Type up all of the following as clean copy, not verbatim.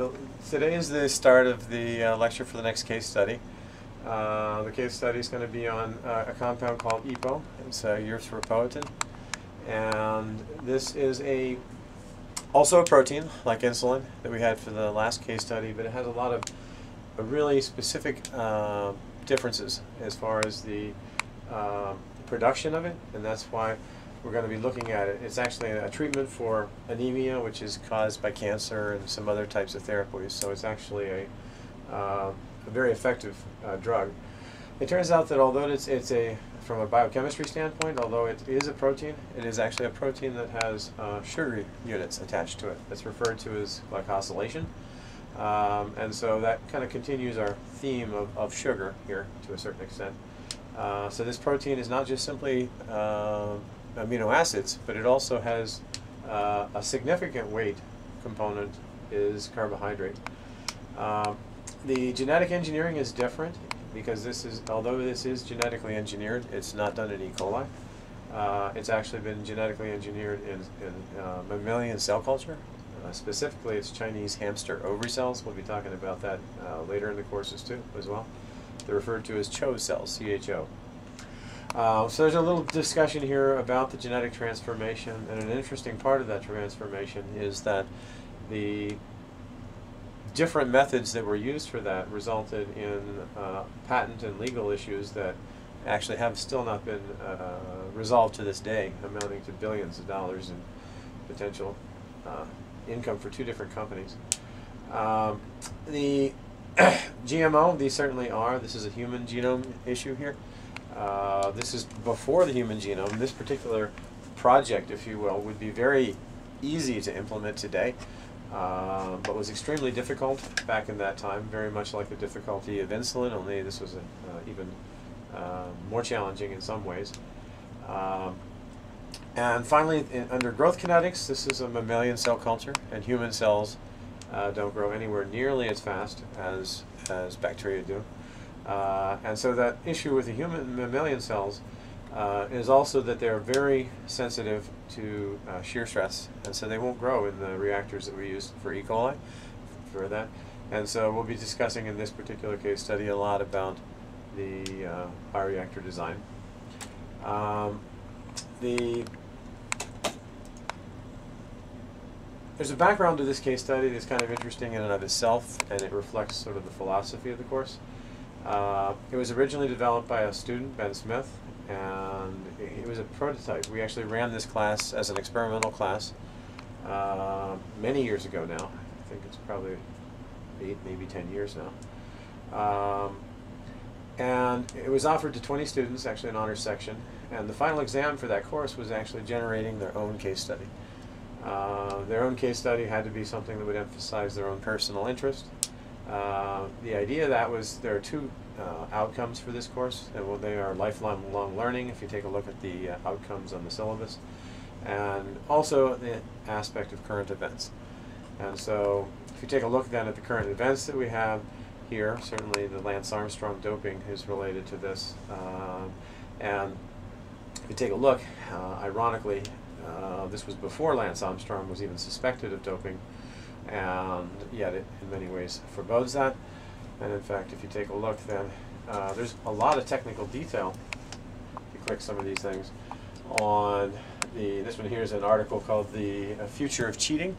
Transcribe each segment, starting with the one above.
So today is the start of the lecture for the next case study. The case study is going to be on a compound called EPO. It's erythropoietin. And this is also a protein, like insulin, that we had for the last case study, but it has a lot of really specific differences as far as the production of it, and that's why we're going to be looking at it. It's actually a treatment for anemia, which is caused by cancer and some other types of therapies, so it's actually a very effective drug. It turns out that although from a biochemistry standpoint, although it is a protein, it is actually a protein that has sugar units attached to it. That's referred to as glycosylation. And so that kind of continues our theme of sugar here to a certain extent. So this protein is not just simply amino acids, but it also has a significant weight component is carbohydrate. The genetic engineering is different because although this is genetically engineered, it's not done in E. coli. It's actually been genetically engineered in mammalian cell culture. Specifically, it's Chinese hamster ovary cells. We'll be talking about that later in the courses too, as well. They're referred to as CHO cells, C-H-O. So there's a little discussion here about the genetic transformation, and an interesting part of that transformation is that the different methods that were used for that resulted in patent and legal issues that actually have still not been resolved to this day, amounting to billions of dollars in potential income for two different companies. The GMO, these certainly are. This is a human genome issue here. This is before the human genome. This particular project, if you will, would be very easy to implement today, but was extremely difficult back in that time, very much like the difficulty of insulin, only this was even more challenging in some ways. And finally, under growth kinetics, this is a mammalian cell culture, and human cells don't grow anywhere nearly as fast as bacteria do. And so that issue with the human mammalian cells is also that they're very sensitive to shear stress, and so they won't grow in the reactors that we use for E. coli for that. And so we'll be discussing in this particular case study a lot about the bioreactor design. There's a background to this case study that's kind of interesting in and of itself, and it reflects sort of the philosophy of the course. It was originally developed by a student, Ben Smith, and it was a prototype. We actually ran this class as an experimental class many years ago now. I think it's probably 8, maybe 10 years now. And it was offered to 20 students, actually an honors section, and the final exam for that course was actually generating their own case study. Their own case study had to be something that would emphasize their own personal interest. The idea of that was there are two outcomes for this course, and they are lifelong learning, if you take a look at the outcomes on the syllabus, and also the aspect of current events. And so if you take a look then at the current events that we have here, certainly the Lance Armstrong doping is related to this. And if you take a look, ironically, this was before Lance Armstrong was even suspected of doping, and yet it in many ways forebodes that. And in fact, if you take a look then, there's a lot of technical detail, if you click some of these things, on this one here is an article called The Future of Cheating.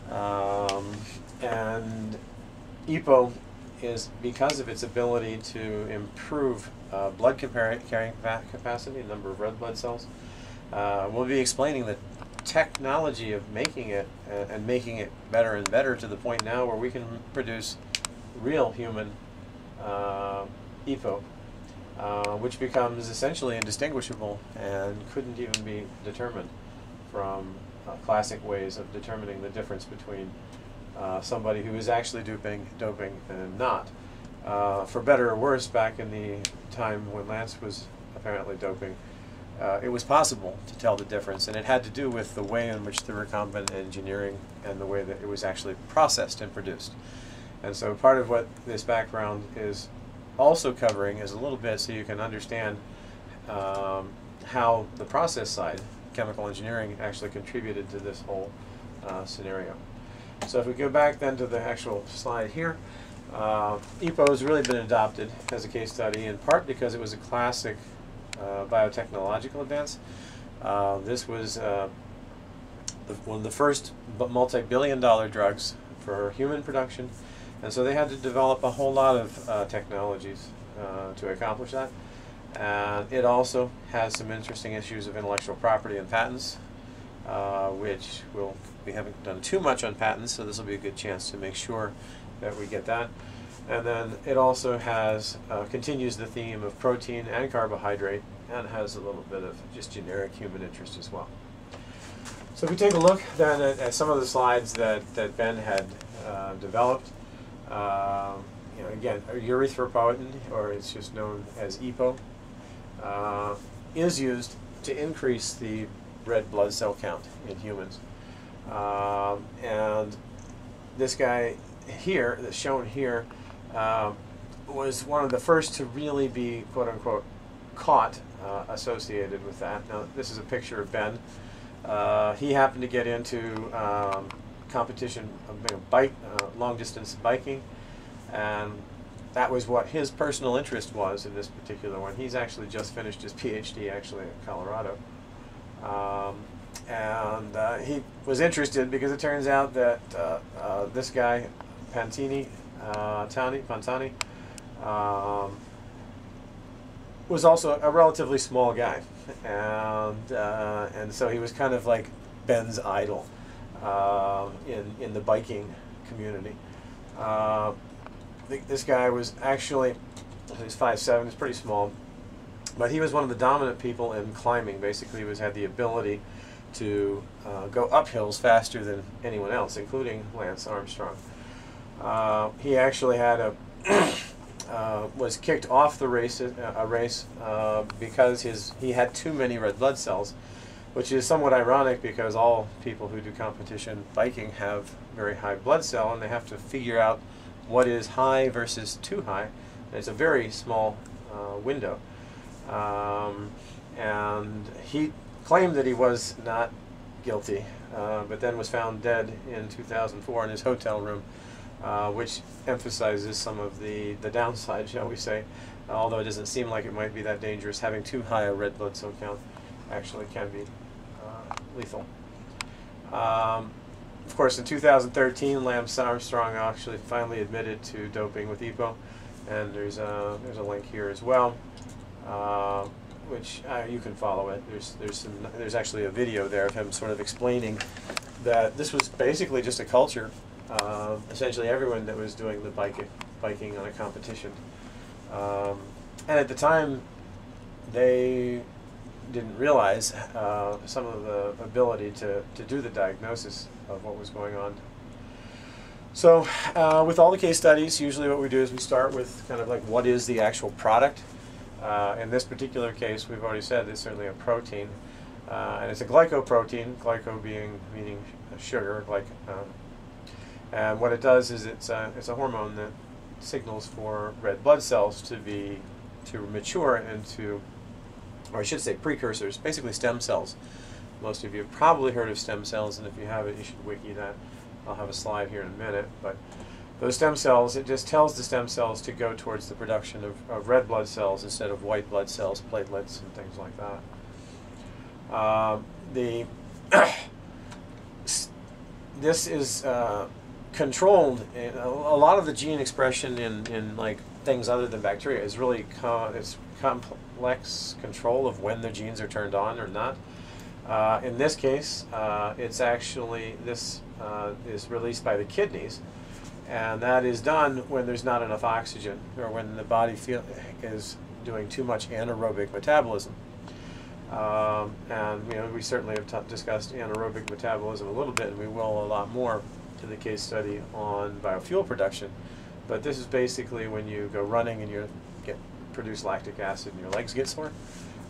And EPO is, because of its ability to improve blood carrying capacity, number of red blood cells, we'll be explaining the technology of making it and making it better and better to the point now where we can produce real human EPO, which becomes essentially indistinguishable and couldn't even be determined from classic ways of determining the difference between somebody who is actually doping and not. For better or worse, back in the time when Lance was apparently doping, it was possible to tell the difference, and it had to do with the way in which the recombinant engineering and the way that it was actually processed and produced. And so part of what this background is also covering is a little bit so you can understand how the process side, chemical engineering, actually contributed to this whole scenario. So if we go back then to the actual slide here, EPO has really been adopted as a case study in part because it was a classic biotechnological advance. This was one of the first multi-billion-dollar drugs for human production, and so they had to develop a whole lot of technologies to accomplish that. And it also has some interesting issues of intellectual property and patents, which we haven't done too much on patents, so this will be a good chance to make sure that we get that. And then it also has continues the theme of protein and carbohydrate, and has a little bit of just generic human interest as well. So if we take a look then at some of the slides that Ben had developed, again, erythropoietin, or it's just known as EPO, is used to increase the red blood cell count in humans. And this guy here, that's shown here, was one of the first to really be, quote-unquote, caught associated with that. Now, this is a picture of Ben. He happened to get into competition of long-distance biking, and that was what his personal interest was in this particular one. He's actually just finished his PhD, actually, in Colorado. And he was interested because it turns out that this guy, Pantani, was also a relatively small guy, and so he was kind of like Ben's idol in the biking community. This guy was actually, he's 5'7", he's pretty small, but he was one of the dominant people in climbing. Basically, he had the ability to go up hills faster than anyone else, including Lance Armstrong. He actually had was kicked off the race because he had too many red blood cells, which is somewhat ironic because all people who do competition biking have very high blood cell, and they have to figure out what is high versus too high. And it's a very small window. And he claimed that he was not guilty, but then was found dead in 2004 in his hotel room, which emphasizes some of the downside, shall we say, although it doesn't seem like it might be that dangerous. Having too high a red blood cell count actually can be lethal. Of course, in 2013, Lance Armstrong actually finally admitted to doping with EPO, and there's a link here as well, which you can follow it. There's actually a video there of him sort of explaining that this was basically just a culture. Essentially, everyone that was doing the biking on a competition, and at the time, they didn't realize some of the ability to do the diagnosis of what was going on. So with all the case studies, usually what we do is we start with kind of like what is the actual product. In this particular case, we've already said it's certainly a protein, and it's a glycoprotein, glyco meaning sugar, and what it does is it's a hormone that signals for red blood cells to mature into, or I should say precursors, basically stem cells. Most of you have probably heard of stem cells, and if you haven't, you should wiki that. I'll have a slide here in a minute, but those stem cells, it just tells the stem cells to go towards the production of red blood cells instead of white blood cells, platelets, and things like that. This is controlled. A lot of the gene expression in like things other than bacteria is really it's complex control of when the genes are turned on or not. In this case, it's actually this is released by the kidneys, and that is done when there's not enough oxygen, or when the body is doing too much anaerobic metabolism. And we certainly have discussed anaerobic metabolism a little bit, and we will a lot more in the case study on biofuel production. But this is basically when you go running and you produce lactic acid and your legs get sore.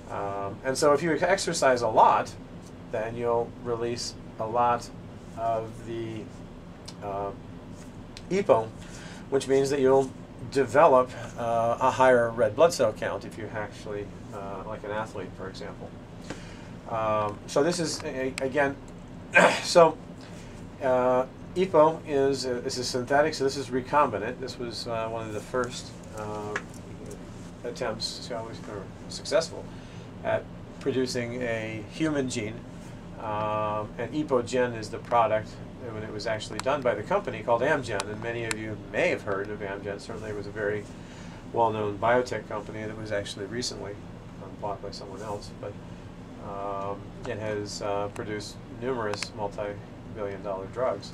And so if you exercise a lot, then you'll release a lot of the EPO, which means that you'll develop a higher red blood cell count if you actually, like an athlete, for example. So this is, again, so EPO is a synthetic, so this is recombinant. This was one of the first attempts, or successful, at producing a human gene. And EPO Gen is the product when it was actually done by the company called Amgen, and many of you may have heard of Amgen. Certainly it was a very well-known biotech company that was actually recently bought by someone else, but it has produced numerous multi-billion-dollar drugs.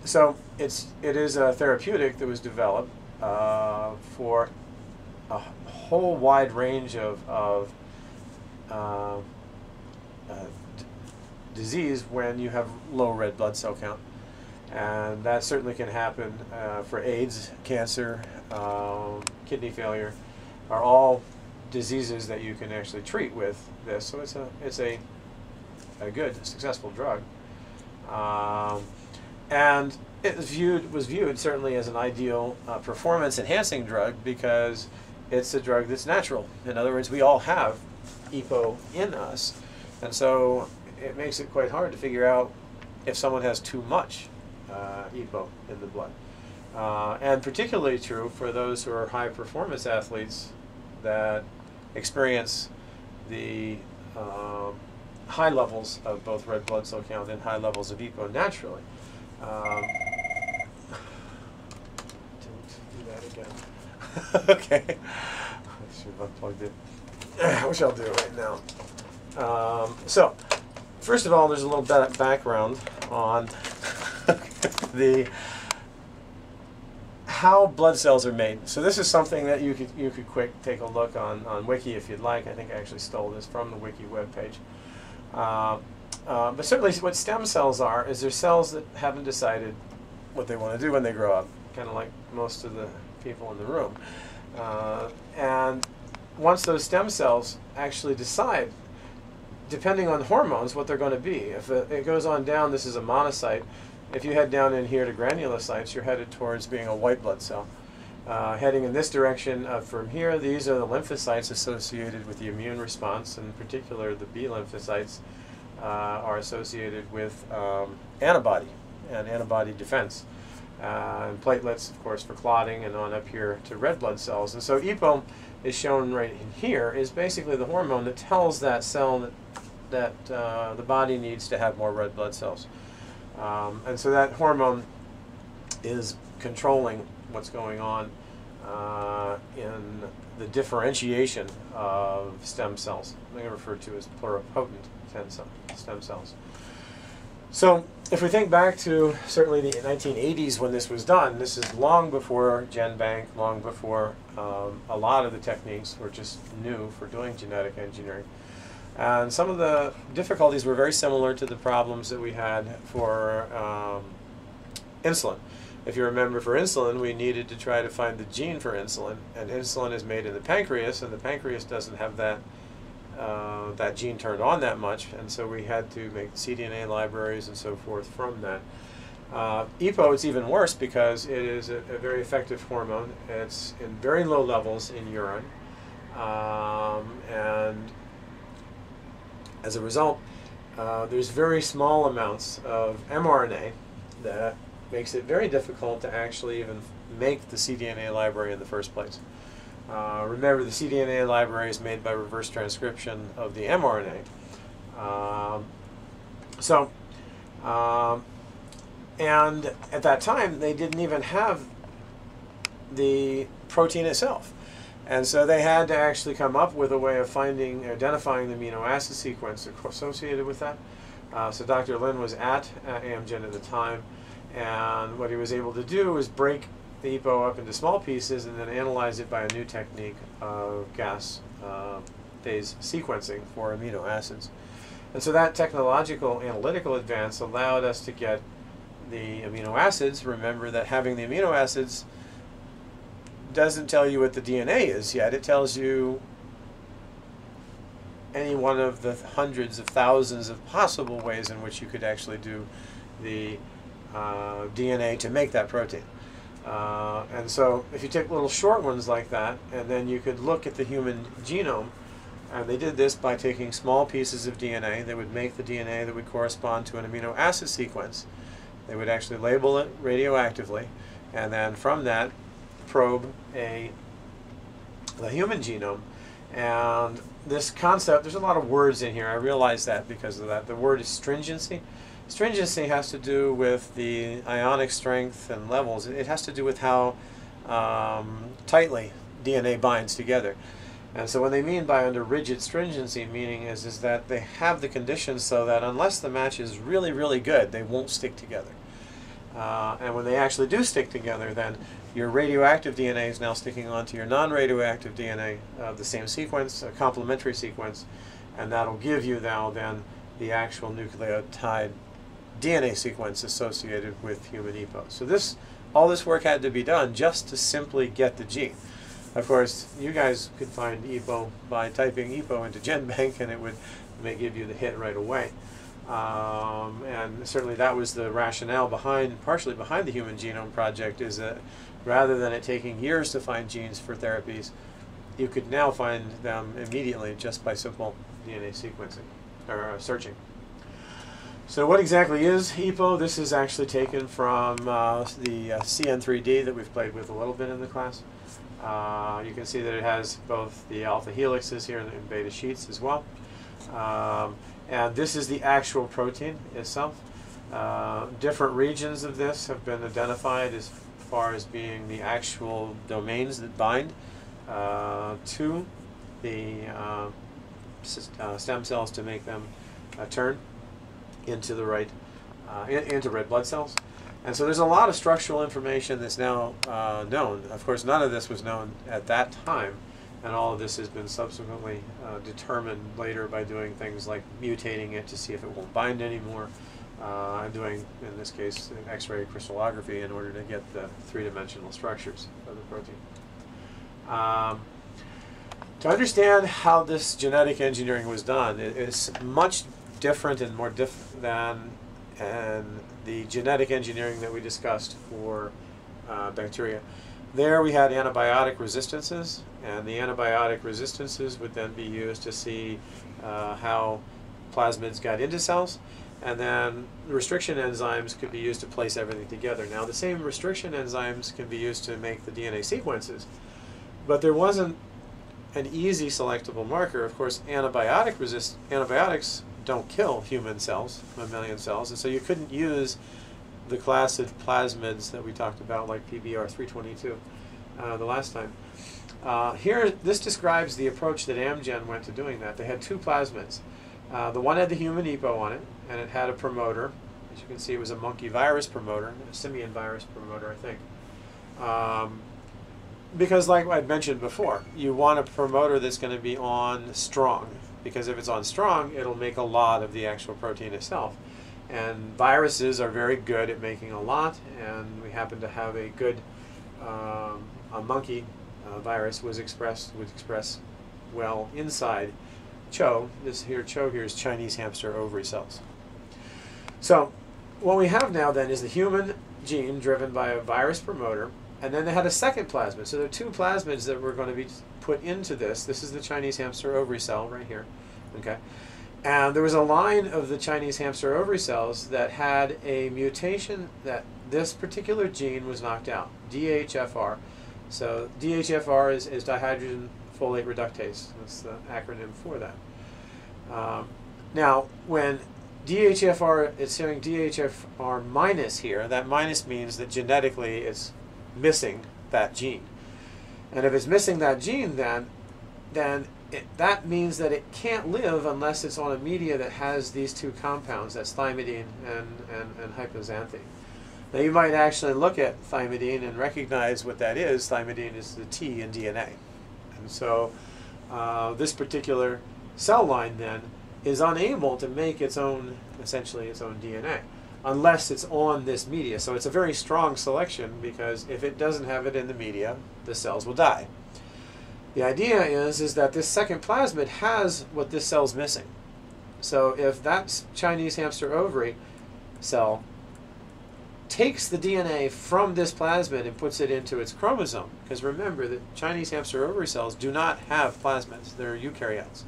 So it is a therapeutic that was developed for a whole wide range of disease when you have low red blood cell count. And that certainly can happen for AIDS, cancer, kidney failure, are all diseases that you can actually treat with this. So it's a good, successful drug. And it was viewed certainly as an ideal performance-enhancing drug because it's a drug that's natural. In other words, we all have EPO in us. And so it makes it quite hard to figure out if someone has too much EPO in the blood. And particularly true for those who are high-performance athletes that experience the high levels of both red blood cell count and high levels of EPO naturally. Didn't do that again. Okay. I should have unplugged it. Which I'll do right now. So, first of all, there's a little bit of background on how blood cells are made. So this is something that you could quick take a look on Wiki if you'd like. I think I actually stole this from the Wiki webpage. But certainly what stem cells are is they're cells that haven't decided what they want to do when they grow up, kind of like most of the people in the room. And once those stem cells actually decide, depending on hormones, what they're going to be. If it goes on down, this is a monocyte. If you head down in here to granulocytes, you're headed towards being a white blood cell. Heading in this direction from here, these are the lymphocytes associated with the immune response. In particular, the B lymphocytes are associated with antibody and antibody defense. And platelets, of course, for clotting, and on up here to red blood cells. And so EPO is shown right in here, is basically the hormone that tells that cell that the body needs to have more red blood cells. And so that hormone is controlling what's going on in the differentiation of stem cells. They're referred to as pluripotent stem cells. So if we think back to certainly the 1980s when this was done, this is long before GenBank, long before a lot of the techniques were just new for doing genetic engineering. And some of the difficulties were very similar to the problems that we had for insulin. If you remember, for insulin, we needed to try to find the gene for insulin, and insulin is made in the pancreas, and the pancreas doesn't have that that gene turned on that much, and so we had to make cDNA libraries and so forth from that. EPO, it's even worse because it is a very effective hormone. It's in very low levels in urine, and as a result, there's very small amounts of mRNA that makes it very difficult to actually even make the cDNA library in the first place. Remember, the cDNA library is made by reverse transcription of the mRNA. And at that time, they didn't even have the protein itself. And so they had to actually come up with a way of identifying the amino acid sequence associated with that. So Dr. Lin was at Amgen at the time, and what he was able to do was break the EPO up into small pieces and then analyze it by a new technique of gas phase sequencing for amino acids. And so that technological analytical advance allowed us to get the amino acids. Remember that having the amino acids doesn't tell you what the DNA is yet. It tells you any one of the hundreds of thousands of possible ways in which you could actually do the DNA to make that protein. And so if you take little short ones like that, and then you could look at the human genome And they did this by taking small pieces of DNA. They would make the DNA that would correspond to an amino acid sequence. They would actually label it radioactively, and then from that probe the human genome. And this concept, there's a lot of words in here. I realize that because of that. The word is stringency. Stringency has to do with the ionic strength and levels. It has to do with how tightly DNA binds together. And so what they mean by under rigid stringency, meaning is that they have the conditions so that unless the match is really, really good, they won't stick together. And when they actually do stick together, then your radioactive DNA is now sticking onto your non-radioactive DNA of the same sequence, a complementary sequence, and that'll give you now then the actual nucleotide DNA sequence associated with human EPO. So all this work had to be done just to simply get the gene. Of course, you guys could find EPO by typing EPO into GenBank, and it may give you the hit right away. And certainly that was the rationale partially behind the Human Genome Project, is that rather than it taking years to find genes for therapies, you could now find them immediately just by simple DNA sequencing or searching. So what exactly is EPO? This is actually taken from the CN3D that we've played with a little bit in the class. You can see that it has both the alpha helixes here and beta sheets as well. And this is the actual protein itself. Different regions of this have been identified as far as being the actual domains that bind to the stem cells to make them turn into the right into red blood cells. And so there's a lot of structural information that's now known. Of course, none of this was known at that time, and all of this has been subsequently determined later by doing things like mutating it to see if it won't bind anymore, and doing, in this case, X-ray crystallography in order to get the three-dimensional structures of the protein. To understand how this genetic engineering was done, it's much different and more than the genetic engineering that we discussed for bacteria. There we had antibiotic resistances, and the antibiotic resistances would then be used to see how plasmids got into cells, and then restriction enzymes could be used to place everything together. Now the same restriction enzymes can be used to make the DNA sequences, but there wasn't an easy selectable marker. Of course, antibiotics don't kill human cells, mammalian cells, and so you couldn't use the class of plasmids that we talked about, like PBR322 the last time. Here, this describes the approach that Amgen went to doing that. They had two plasmids. The one had the human EPO on it, and it had a promoter. As you can see, it was a monkey virus promoter, a simian virus promoter, I think. Because like I'd mentioned before, you want a promoter that's going to be on strong, because if it's on strong, it'll make a lot of the actual protein itself. And viruses are very good at making a lot, and we happen to have a good a monkey virus would express well inside CHO. CHO here is Chinese hamster ovary cells. So what we have now then is the human gene driven by a virus promoter, and then they had a second plasmid. So there are two plasmids that were going to be put into this. This is the Chinese hamster ovary cell right here. Okay. And there was a line of the Chinese hamster ovary cells that had a mutation that this particular gene was knocked out, DHFR. So DHFR is dihydrogen folate reductase. That's the acronym for that. Now, when DHFR, it's showing DHFR minus here, that minus means that genetically it's missing that gene. And if it's missing that gene, then that means that it can't live unless it's on a media that has these two compounds, that's thymidine and hypoxanthine. Now you might actually look at thymidine and recognize what that is. Thymidine is the T in DNA. And so this particular cell line then is unable to make its own, essentially its own DNA, unless it's on this media. So it's a very strong selection, because if it doesn't have it in the media, the cells will die. The idea is that this second plasmid has what this cell's missing. So if that Chinese hamster ovary cell takes the DNA from this plasmid and puts it into its chromosome, because remember that Chinese hamster ovary cells do not have plasmids, they're eukaryotes.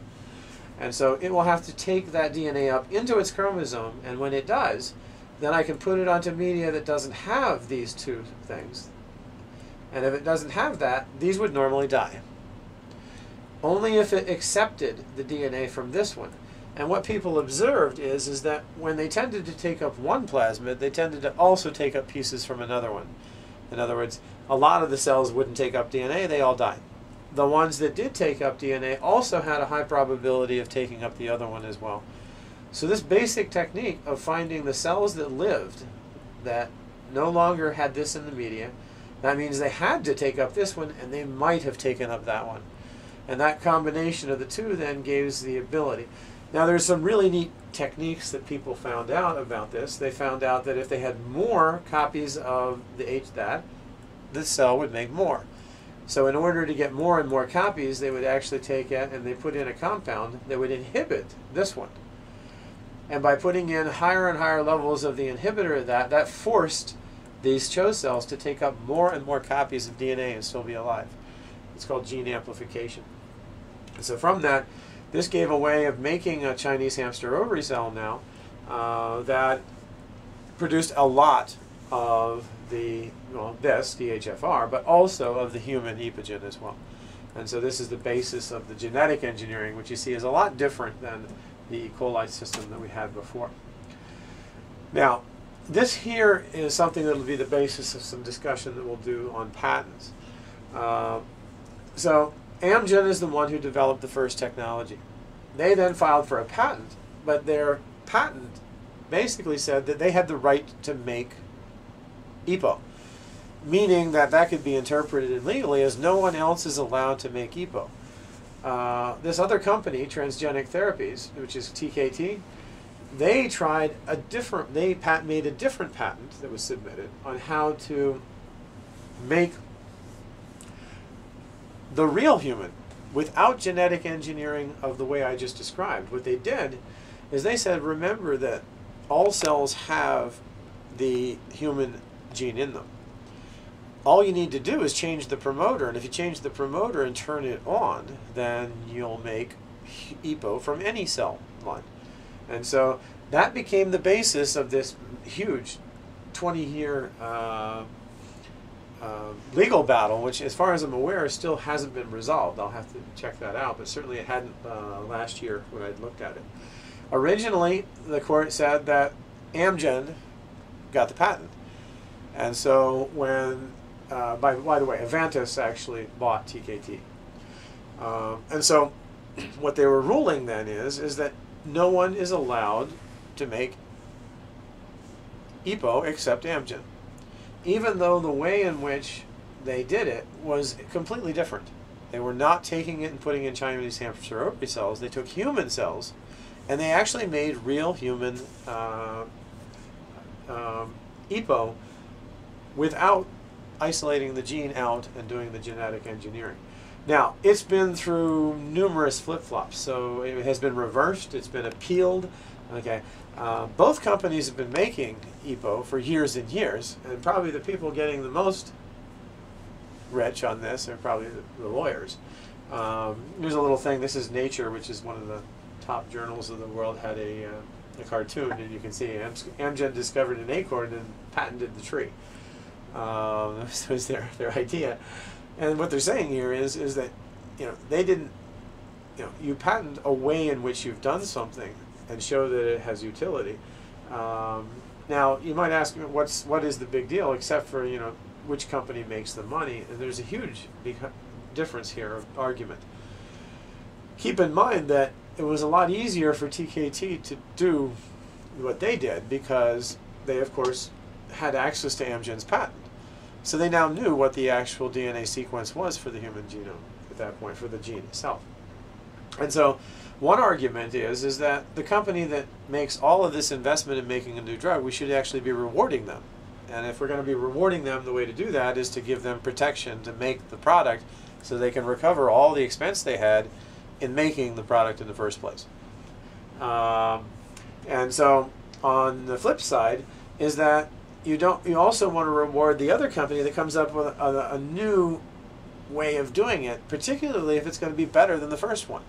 And so it will have to take that DNA up into its chromosome, and when it does, then I can put it onto media that doesn't have these two things. And if it doesn't have that, these would normally die. Only if it accepted the DNA from this one. And what people observed is that when they tended to take up one plasmid, they tended to also take up pieces from another one. In other words, a lot of the cells wouldn't take up DNA, they all died. The ones that did take up DNA also had a high probability of taking up the other one as well. So this basic technique of finding the cells that lived, that no longer had this in the media, that means they had to take up this one, and they might have taken up that one. And that combination of the two then gives the ability. Now there's some really neat techniques that people found out about this. They found out that if they had more copies of the HDAT, the cell would make more. So in order to get more and more copies, they would actually take it and they put in a compound that would inhibit this one. And by putting in higher and higher levels of the inhibitor of that, that forced these CHO cells to take up more and more copies of DNA and still be alive. It's called gene amplification. And so from that, this gave a way of making a Chinese hamster ovary cell now that produced a lot of the, well, this, DHFR, but also of the human epigen as well. And so this is the basis of the genetic engineering, which you see is a lot different than the E. coli system that we had before. Now, this here is something that will be the basis of some discussion that we'll do on patents. So Amgen is the one who developed the first technology. They then filed for a patent, but their patent basically said that they had the right to make EPO, meaning that that could be interpreted legally as no one else is allowed to make EPO. This other company, Transgenic Therapies, which is TKT, they tried a different, they made a different patent that was submitted on how to make the real human without genetic engineering of the way I just described. What they did is they said, remember that all cells have the human gene in them. All you need to do is change the promoter, and if you change the promoter and turn it on, then you'll make EPO from any cell line. And so that became the basis of this huge 20-year legal battle, which as far as I'm aware still hasn't been resolved. I'll have to check that out, but certainly it hadn't last year when I looked at it. Originally, the court said that Amgen got the patent. And so when, by the way, Avantis actually bought TKT. And so what they were ruling then is that no one is allowed to make EPO except Amgen, even though the way in which they did it was completely different. They were not taking it and putting in Chinese hamster ovary cells. They took human cells, and they actually made real human EPO without isolating the gene out and doing the genetic engineering. Now, it's been through numerous flip-flops, so it has been reversed, it's been appealed. Okay, both companies have been making EPO for years and years, and probably the people getting the most rich on this are probably the lawyers. Here's a little thing. This is Nature, which is one of the top journals of the world, had a cartoon, and you can see Amgen discovered an acorn and patented the tree. This was their idea. And what they're saying here is that, they didn't, you patent a way in which you've done something and show that it has utility. Now, you might ask me, what is the big deal, except for, which company makes the money? And there's a huge difference here of argument. Keep in mind that it was a lot easier for TKT to do what they did because they, of course, had access to Amgen's patent. So they now knew what the actual DNA sequence was for the human genome at that point, for the gene itself. And so one argument is that the company that makes all of this investment in making a new drug, we should actually be rewarding them. And if we're going to be rewarding them, the way to do that is to give them protection to make the product so they can recover all the expense they had in making the product in the first place. And so on the flip side is that you also want to reward the other company that comes up with a new way of doing it, particularly if it's going to be better than the first one.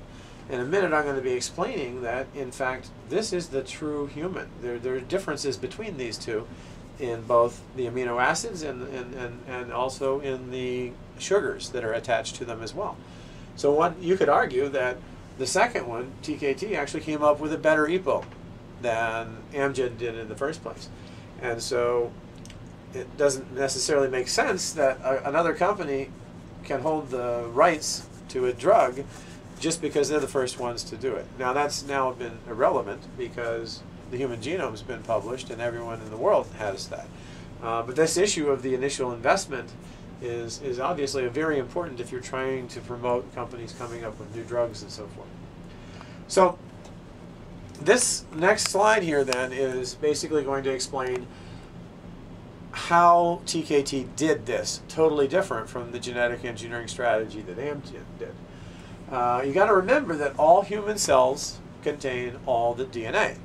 In a minute I'm going to be explaining that, in fact, this is the true human. There are differences between these two in both the amino acids and also in the sugars that are attached to them as well. So you could argue that the second one, TKT, actually came up with a better EPO than Amgen did in the first place. And so it doesn't necessarily make sense that another company can hold the rights to a drug just because they're the first ones to do it. Now that's now been irrelevant because the human genome's been published and everyone in the world has that. But this issue of the initial investment is obviously very important if you're trying to promote companies coming up with new drugs and so forth. So this next slide here then is basically going to explain how TKT did this, totally different from the genetic engineering strategy that Amgen did. You got to remember that all human cells contain all the DNA.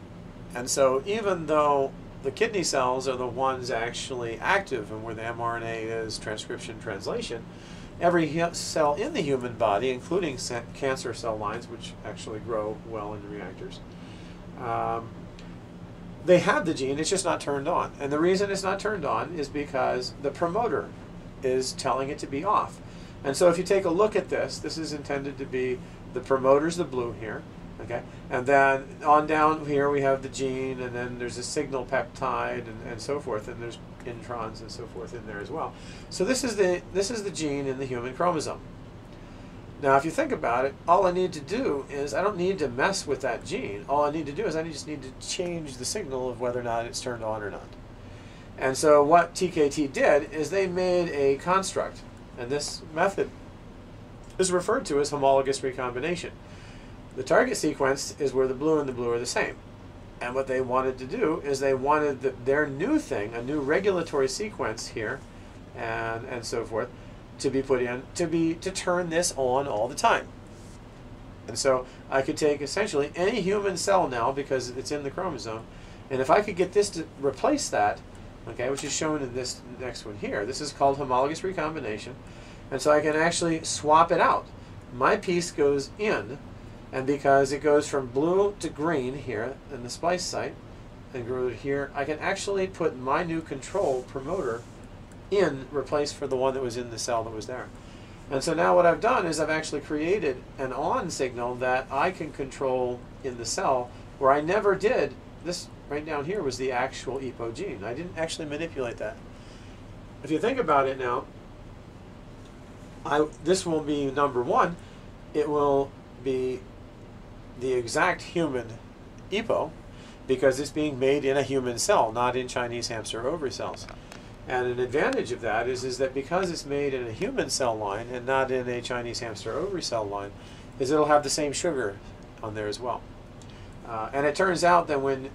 And so even though the kidney cells are the ones actually active and where the mRNA is transcription translation, every cell in the human body, including cancer cell lines, which actually grow well in reactors, they have the gene, it's just not turned on. And the reason it's not turned on is because the promoter is telling it to be off. And so if you take a look at this, this is intended to be the promoter's the blue here, okay? And then on down here we have the gene, and then there's a signal peptide and so forth, and there's introns and so forth in there as well. So this is the gene in the human chromosome. Now if you think about it, all I need to do is, I don't need to mess with that gene. All I need to do is I just need to change the signal of whether or not it's turned on or not. And so what TKT did is they made a construct, and this method is referred to as homologous recombination. The target sequence is where the blue and the blue are the same. And what they wanted to do is they wanted their new thing, a new regulatory sequence here, and so forth, to be put in to turn this on all the time. And so I could take essentially any human cell now, because it's in the chromosome, and if I could get this to replace that, okay, which is shown in this next one here, this is called homologous recombination, and so I can actually swap it out. My piece goes in, and because it goes from blue to green here in the splice site, and go to here, I can actually put my new control promoter in, replace for the one that was in the cell that was there. And so now what I've done is I've actually created an on signal that I can control in the cell, where I never did. This right down here was the actual EPO gene. I didn't actually manipulate that. If you think about it now, this will be number one. It will be the exact human EPO, because it's being made in a human cell, not in Chinese hamster ovary cells. And an advantage of that is that because it's made in a human cell line and not in a Chinese hamster ovary cell line, is it'll have the same sugar on there as well. And it turns out that when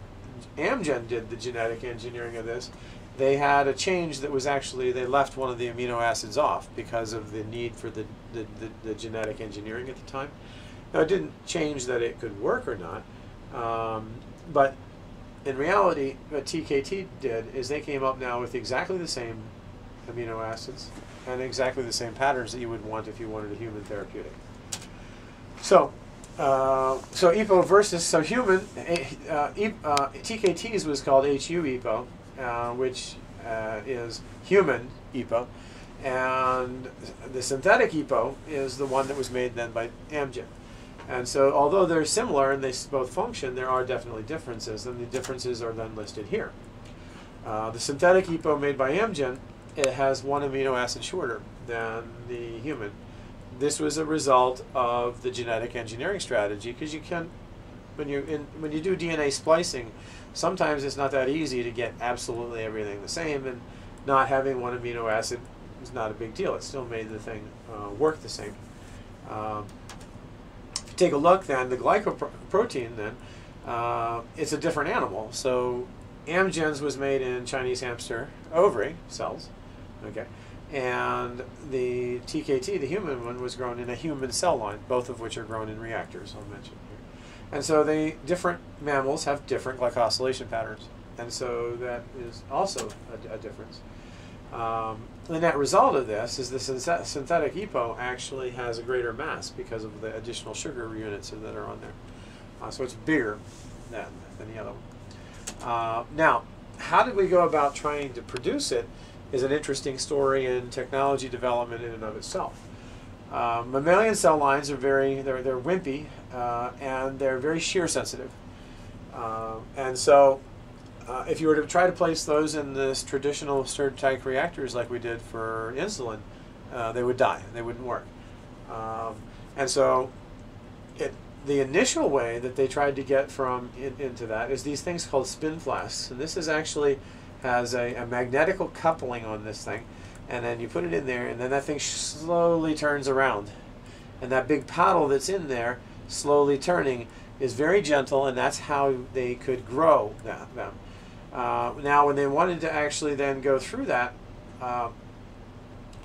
Amgen did the genetic engineering of this, they had a change that was actually, they left one of the amino acids off because of the need for the genetic engineering at the time. Now, it didn't change that it could work or not, but in reality, what TKT did is they came up now with exactly the same amino acids and exactly the same patterns that you would want if you wanted a human therapeutic. So, so EPO versus, so human, TKT's was called HU EPO, which is human EPO, and the synthetic EPO is the one that was made then by Amgen. And so although they're similar and they both function, there are definitely differences, and the differences are then listed here. The synthetic EPO made by Amgen, it has one amino acid shorter than the human. This was a result of the genetic engineering strategy, because you can, when you do DNA splicing, sometimes it's not that easy to get absolutely everything the same, and not having one amino acid is not a big deal. It still made the thing work the same. Take a look then, the glycoprotein then, it's a different animal. So Amgen's was made in Chinese hamster ovary cells, okay, and the TKT, the human one, was grown in a human cell line, both of which are grown in reactors, I'll mention here. And so the different mammals have different glycosylation patterns, and so that is also a difference. The net result of this is the synthetic EPO actually has a greater mass because of the additional sugar units that are on there. So it's bigger than the other one. Now, how did we go about trying to produce it is an interesting story in technology development in and of itself. Mammalian cell lines are they're wimpy, and they're very shear sensitive. And so if you were to try to place those in this traditional stirred tank reactors like we did for insulin, they would die. They wouldn't work. And so the initial way that they tried to get into that is these things called spin flasks. And this is actually has a magnetical coupling on this thing. And then you put it in there, and then that thing slowly turns around. And that big paddle that's in there, slowly turning, is very gentle, and that's how they could grow them. Now, when they wanted to actually then go through that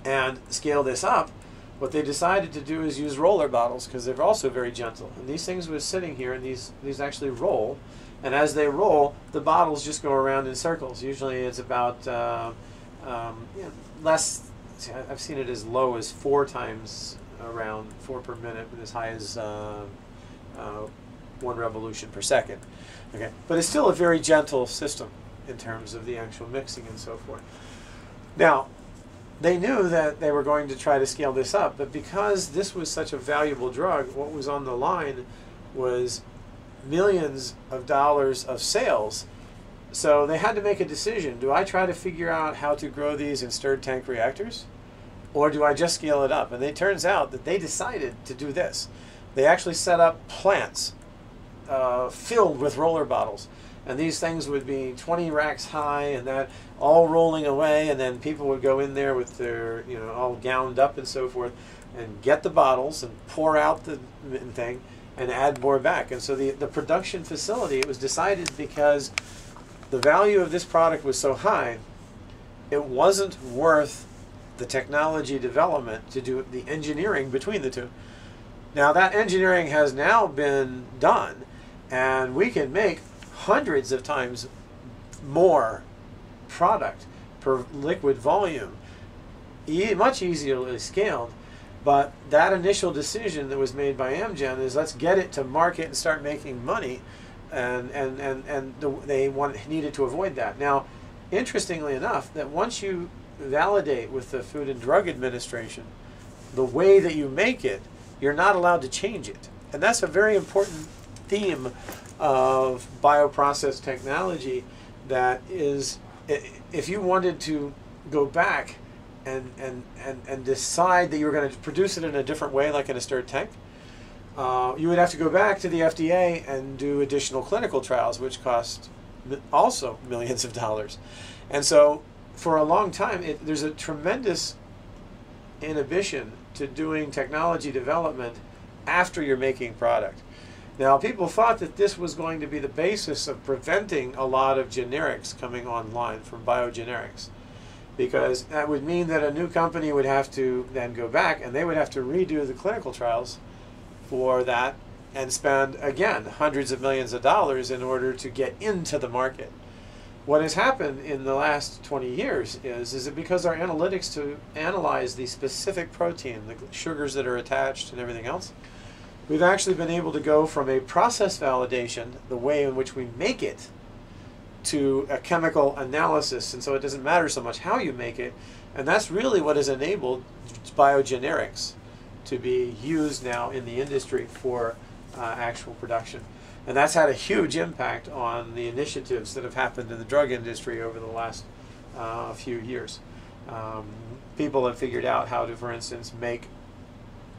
and scale this up, what they decided to do is use roller bottles, because they're also very gentle. And these things were sitting here, and these actually roll. And as they roll, the bottles just go around in circles. Usually it's about less, I've seen it as low as 4 times around, 4 per minute, but as high as 1 revolution per second. Okay, but it's still a very gentle system in terms of the actual mixing and so forth. Now, they knew that they were going to try to scale this up, but because this was such a valuable drug, what was on the line was millions of dollars of sales. So they had to make a decision. Do I try to figure out how to grow these in stirred tank reactors, or do I just scale it up? And it turns out that they decided to do this. They actually set up plants filled with roller bottles. And these things would be 20 racks high, and that all rolling away, and then people would go in there with their, all gowned up and so forth, and get the bottles and pour out the thing and add more back. And so the production facility, it was decided because the value of this product was so high, it wasn't worth the technology development to do the engineering between the two. Now that engineering has now been done, and we can make hundreds of times more product per liquid volume, much easily scaled. But that initial decision that was made by Amgen is, let's get it to market and start making money, and they needed to avoid that. Now, interestingly enough, that once you validate with the Food and Drug Administration the way that you make it, you're not allowed to change it. And that's a very important theme of bioprocess technology. That is, if you wanted to go back and decide that you were going to produce it in a different way, like in a stirred tank, you would have to go back to the FDA and do additional clinical trials, which cost also millions of dollars. And so for a long time, there's a tremendous inhibition to doing technology development after you're making product. Now, people thought that this was going to be the basis of preventing a lot of generics coming online from biogenerics, because that would mean that a new company would have to then go back and they would have to redo the clinical trials for that and spend, again, hundreds of millions of dollars in order to get into the market. What has happened in the last 20 years is that because our analytics to analyze the specific protein, the sugars that are attached and everything else, we've actually been able to go from a process validation, the way in which we make it, to a chemical analysis. And so it doesn't matter so much how you make it. And that's really what has enabled biogenerics to be used now in the industry for actual production. And that's had a huge impact on the initiatives that have happened in the drug industry over the last few years. People have figured out how to, for instance, make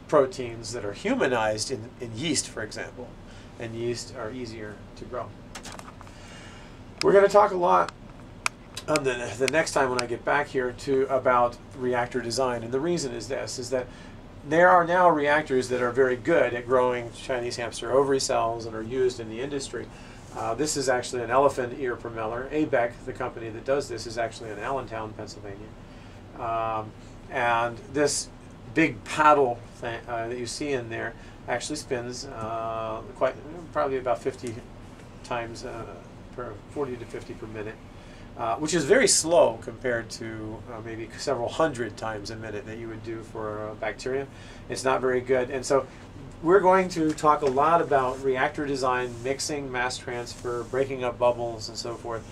proteins that are humanized in yeast, for example, and yeast are easier to grow. We're going to talk a lot on the next time when I get back here about reactor design, and the reason is this, is that there are now reactors that are very good at growing Chinese hamster ovary cells and are used in the industry. This is actually an elephant ear propeller. ABEC, the company that does this, is actually in Allentown, Pennsylvania. And this big paddle thing, that you see in there actually spins probably about 50 times 40 to 50 per minute. which is very slow compared to maybe several hundred times a minute that you would do for a bacteria. It's not very good. And so we're going to talk a lot about reactor design, mixing, mass transfer, breaking up bubbles, and so forth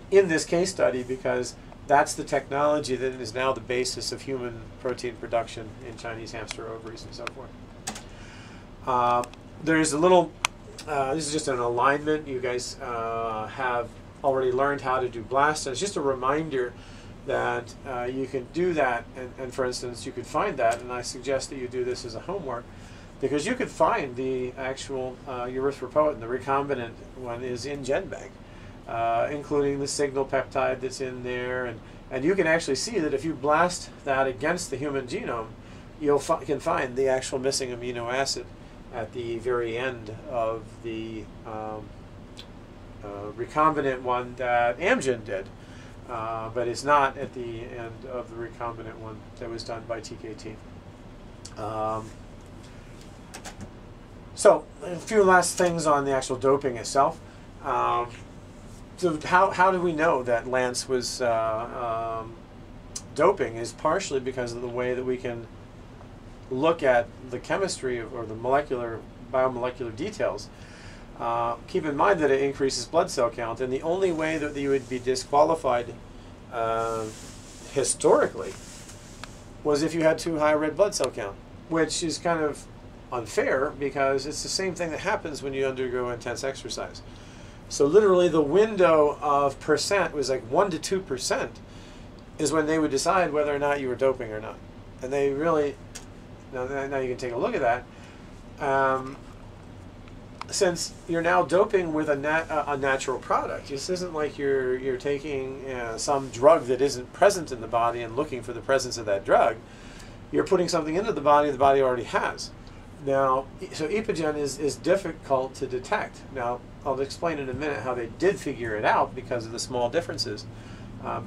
in this case study, because that's the technology that is now the basis of human protein production in Chinese hamster ovaries and so forth. There's a little, this is just an alignment. You guys have already learned how to do blast. And it's just a reminder that you can do that, and for instance, you could find that, and I suggest that you do this as a homework, because you could find the actual erythropoietin, the recombinant one, is in GenBank, including the signal peptide that's in there, and you can actually see that if you blast that against the human genome, you can find the actual missing amino acid at the very end of the recombinant one that Amgen did, but it's not at the end of the recombinant one that was done by TKT. So a few last things on the actual doping itself. So how do we know that Lance was doping is partially because of the way that we can look at the chemistry or the biomolecular details. Keep in mind that it increases blood cell count, and the only way that you would be disqualified historically was if you had too high a red blood cell count, which is kind of unfair because it's the same thing that happens when you undergo intense exercise. So literally the window of percent was like 1 to 2% is when they would decide whether or not you were doping or not. And they really, now you can take a look at that. Since you're now doping with a natural product, this isn't like you're taking some drug that isn't present in the body and looking for the presence of that drug. You're putting something into the body already has. Now, so EPOGEN is difficult to detect. Now, I'll explain in a minute how they did figure it out because of the small differences,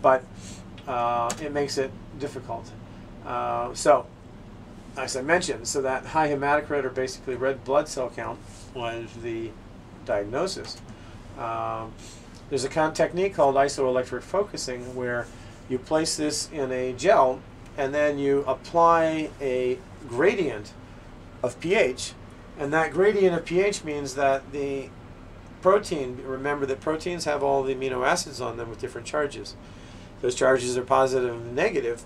but it makes it difficult. So, as I mentioned, so that high hematocrit, or basically red blood cell count, was the diagnosis. There's a technique called isoelectric focusing where you place this in a gel and then you apply a gradient of pH, and that gradient of pH means that the protein, remember that proteins have all the amino acids on them with different charges. Those charges are positive and negative,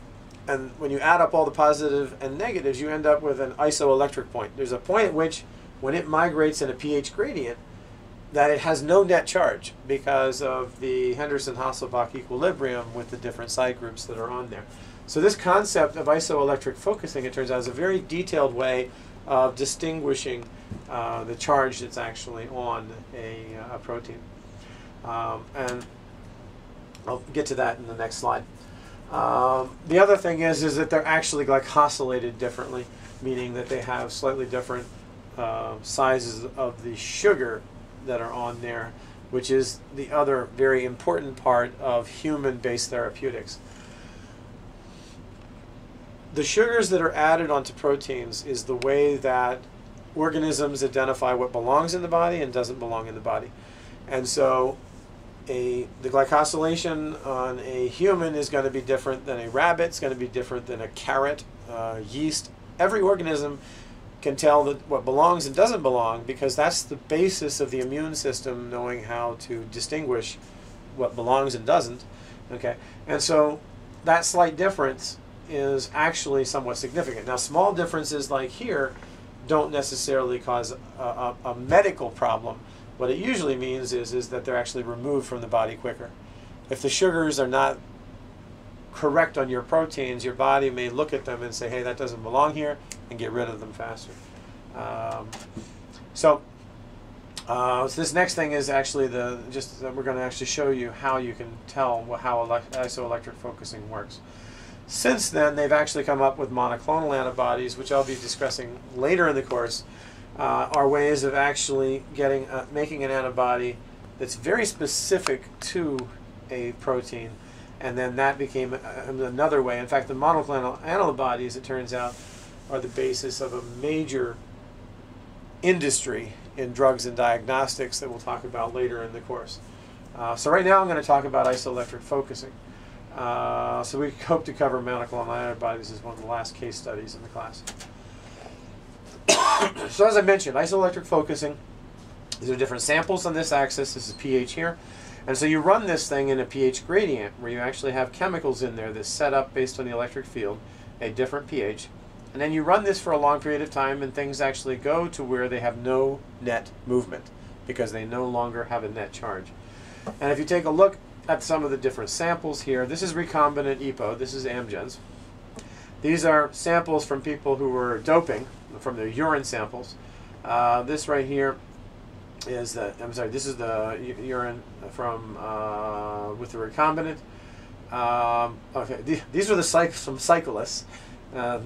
and when you add up all the positive and negatives, you end up with an isoelectric point. There's a point at which, when it migrates in a pH gradient, that it has no net charge because of the Henderson-Hasselbalch equilibrium with the different side groups that are on there. So this concept of isoelectric focusing, it turns out, is a very detailed way of distinguishing the charge that's actually on a protein. And I'll get to that in the next slide. The other thing is that they're actually glycosylated differently, meaning that they have slightly different sizes of the sugar that are on there, which is the other very important part of human-based therapeutics. The sugars that are added onto proteins is the way that organisms identify what belongs in the body and doesn't belong in the body. And so the glycosylation on a human is going to be different than a rabbit, it's going to be different than a carrot, yeast. Every organism can tell that what belongs and doesn't belong, because that's the basis of the immune system knowing how to distinguish what belongs and doesn't. Okay, and so that slight difference is actually somewhat significant. Now, small differences like here don't necessarily cause a medical problem. What it usually means is that they're actually removed from the body quicker. If the sugars are not correct on your proteins, your body may look at them and say, hey, that doesn't belong here, and get rid of them faster. So this next thing is actually we're going to actually show you how you can tell how isoelectric focusing works. Since then, they've actually come up with monoclonal antibodies, which I'll be discussing later in the course, are ways of actually making an antibody that's very specific to a protein, and then that became another way. In fact, the monoclonal antibodies, it turns out, are the basis of a major industry in drugs and diagnostics that we'll talk about later in the course. So right now I'm going to talk about isoelectric focusing. So we hope to cover monoclonal antibodies as one of the last case studies in the class. So as I mentioned, isoelectric focusing, these are different samples on this axis. This is pH here. And so you run this thing in a pH gradient where you actually have chemicals in there that set up based on the electric field a different pH. And then you run this for a long period of time and things actually go to where they have no net movement because they no longer have a net charge. And if you take a look at some of the different samples here, this is recombinant EPO, this is Amgens. These are samples from people who were doping, from their urine samples. This right here is the, this is the urine from, with the recombinant. Okay, these were some cyclists.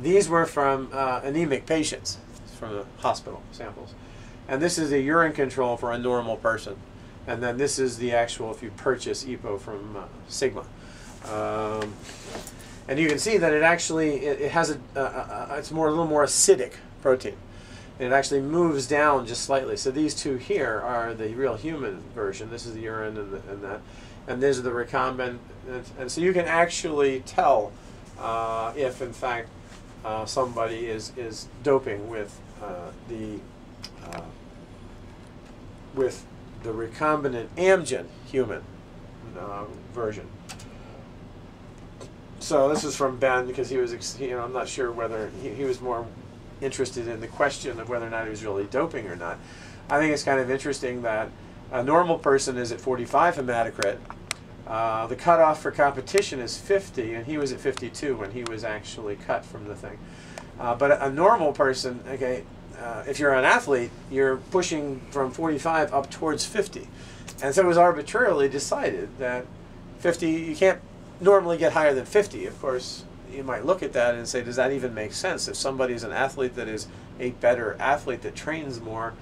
These were from anemic patients, from the hospital samples. And this is a urine control for a normal person. And then this is the actual, if you purchase EPO from Sigma. And you can see that it actually, it has it's a little more acidic protein. And it actually moves down just slightly. So these two here are the real human version. This is the urine and that. And these are the recombinant. And so you can actually tell if, in fact, somebody is doping with the recombinant Amgen human version. So this is from Ben because he was, I'm not sure whether he was more interested in the question of whether or not he was really doping or not. I think it's kind of interesting that a normal person is at 45 hematocrit. The cutoff for competition is 50, and he was at 52 when he was actually cut from the thing. But a normal person, okay, if you're an athlete, you're pushing from 45 up towards 50. And so it was arbitrarily decided that 50, you can't normally get higher than 50. Of course, you might look at that and say, does that even make sense? If somebody is an athlete that is a better athlete that trains more,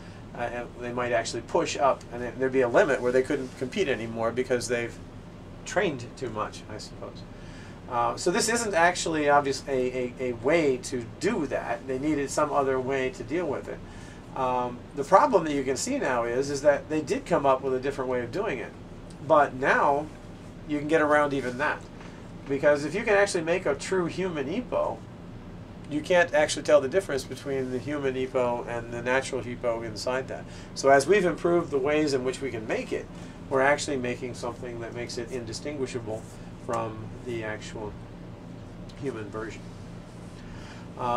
they might actually push up, and there'd be a limit where they couldn't compete anymore because they've trained too much, I suppose. So this isn't actually a way to do that. They needed some other way to deal with it. The problem that you can see now is that they did come up with a different way of doing it. But now you can get around even that. Because if you can actually make a true human EPO, you can't actually tell the difference between the human EPO and the natural EPO inside that. So as we've improved the ways in which we can make it, we're actually making something that makes it indistinguishable from the actual human version.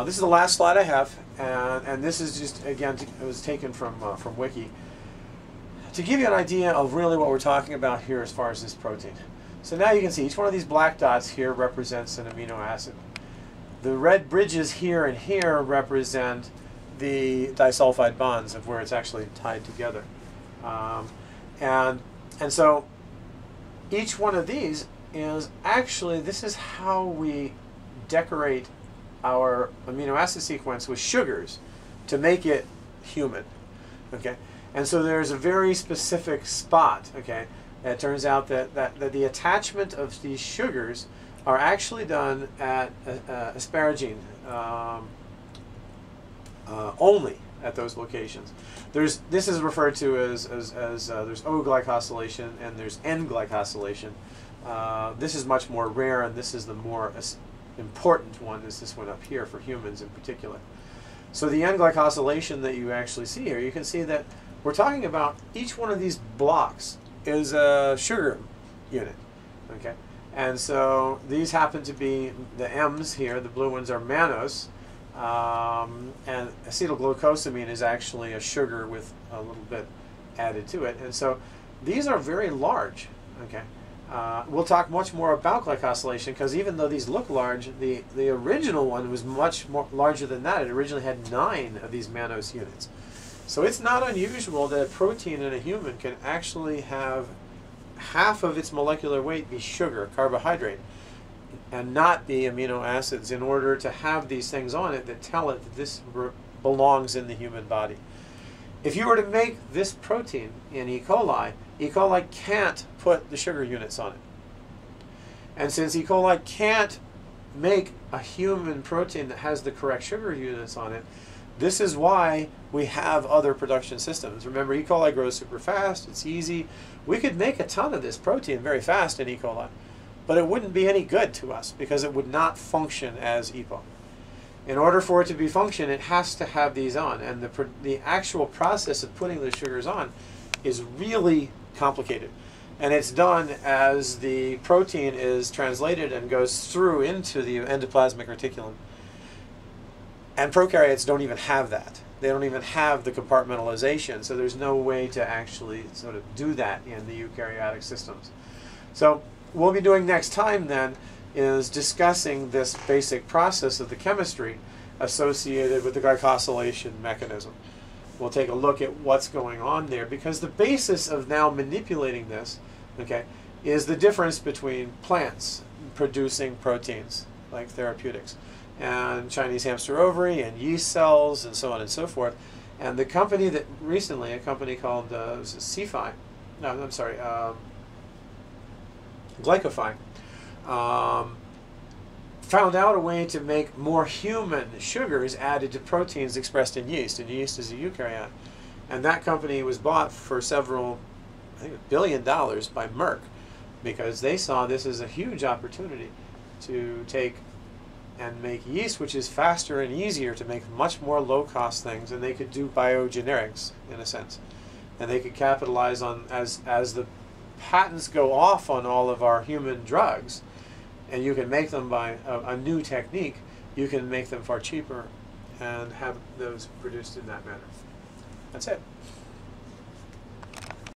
This is the last slide I have, and this is just, again, it was taken from Wiki, to give you an idea of really what we're talking about here as far as this protein. So now you can see each one of these black dots here represents an amino acid. The red bridges here and here represent the disulfide bonds of where it's actually tied together. And so each one of these is actually, this is how we decorate our amino acid sequence with sugars to make it human. Okay? And so there's a very specific spot, okay? It turns out that the attachment of these sugars are actually done at asparagine only at those locations. This is referred to as there's O-glycosylation and there's N-glycosylation. This is much more rare, and this is the more important one, is this one up here for humans in particular. So the N-glycosylation that you actually see here, you can see that we're talking about each one of these blocks is a sugar unit, okay? And so these happen to be the M's here, the blue ones are mannose, and acetylglucosamine is actually a sugar with a little bit added to it. And so these are very large, okay? We'll talk much more about glycosylation because even though these look large, the original one was much more larger than that. It originally had 9 of these mannose units. So it's not unusual that a protein in a human can actually have half of its molecular weight be sugar, carbohydrate, and not be amino acids in order to have these things on it that tell it that this belongs in the human body. If you were to make this protein in E. coli can't put the sugar units on it. And since E. coli can't make a human protein that has the correct sugar units on it, This is why we have other production systems. Remember, E. coli grows super fast. It's easy. We could make a ton of this protein very fast in E. coli, but it wouldn't be any good to us because it would not function as EPO. In order for it to be function, it has to have these on, and the actual process of putting the sugars on is really complicated. And it's done as the protein is translated and goes through into the endoplasmic reticulum. And prokaryotes don't even have that. They don't even have the compartmentalization, so there's no way to actually sort of do that in the eukaryotic systems. So what we'll be doing next time then is discussing this basic process of the chemistry associated with the glycosylation mechanism. We'll take a look at what's going on there, because the basis of now manipulating this, okay, is the difference between plants producing proteins like therapeutics and Chinese hamster ovary and yeast cells and so on and so forth. And the company that recently, a company called Glycofy, found out a way to make more human sugars added to proteins expressed in yeast, and yeast is a eukaryote. And that company was bought for several, I think $1 billion by Merck, because they saw this as a huge opportunity to take and make yeast, which is faster and easier to make much more low-cost things, and they could do biogenerics in a sense. And they could capitalize on, as the patents go off on all of our human drugs, and you can make them by a new technique, you can make them far cheaper and have those produced in that manner. That's it.